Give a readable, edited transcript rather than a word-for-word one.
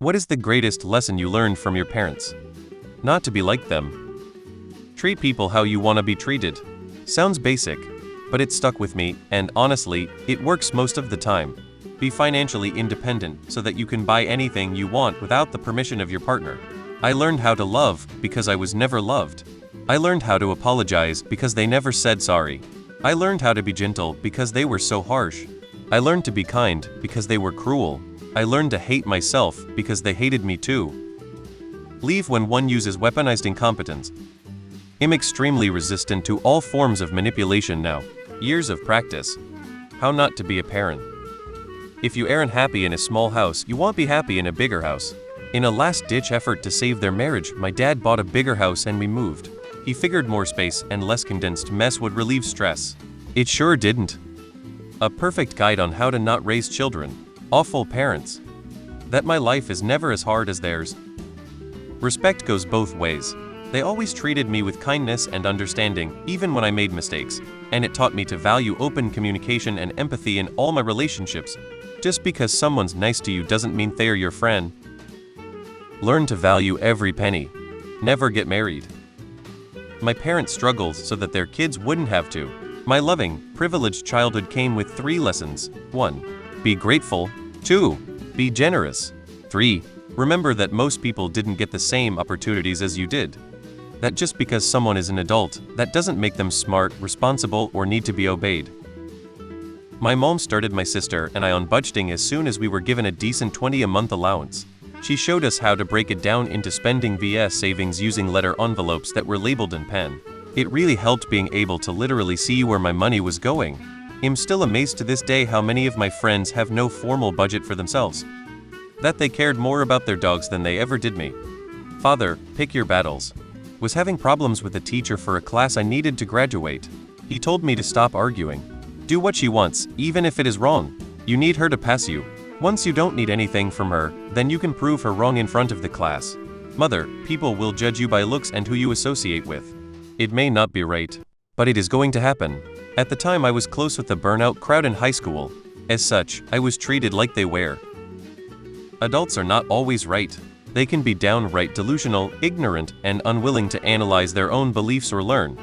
What is the greatest lesson you learned from your parents? Not to be like them. Treat people how you want to be treated. Sounds basic, but it stuck with me, and honestly, it works most of the time. Be financially independent so that you can buy anything you want without the permission of your partner. I learned how to love because I was never loved. I learned how to apologize because they never said sorry. I learned how to be gentle because they were so harsh. I learned to be kind because they were cruel. I learned to hate myself because they hated me too. Leave when one uses weaponized incompetence. I'm extremely resistant to all forms of manipulation now. Years of practice. How not to be a parent. If you aren't happy in a small house, you won't be happy in a bigger house. In a last-ditch effort to save their marriage, my dad bought a bigger house and we moved. He figured more space and less condensed mess would relieve stress. It sure didn't. A perfect guide on how to not raise children. Awful parents. That my life is never as hard as theirs. Respect goes both ways. They always treated me with kindness and understanding, even when I made mistakes, and it taught me to value open communication and empathy in all my relationships. Just because someone's nice to you doesn't mean they're your friend. Learn to value every penny. Never get married. My parents struggled so that their kids wouldn't have to. My loving, privileged childhood came with 3 lessons. 1. Be grateful. 2. Be generous. 3. Remember that most people didn't get the same opportunities as you did. That just because someone is an adult, that doesn't make them smart, responsible, or need to be obeyed. My mom started my sister and I on budgeting as soon as we were given a decent $20 a month allowance. She showed us how to break it down into spending vs savings using letter envelopes that were labeled in pen. It really helped being able to literally see where my money was going. I'm still amazed to this day how many of my friends have no formal budget for themselves. That they cared more about their dogs than they ever did me. Father, pick your battles. Was having problems with a teacher for a class I needed to graduate. He told me to stop arguing. Do what she wants, even if it is wrong. You need her to pass you. Once you don't need anything from her, then you can prove her wrong in front of the class. Mother, people will judge you by looks and who you associate with. It may not be right, but it is going to happen. At the time I was close with the burnout crowd in high school. As such, I was treated like they were. Adults are not always right. They can be downright delusional, ignorant, and unwilling to analyze their own beliefs or learn.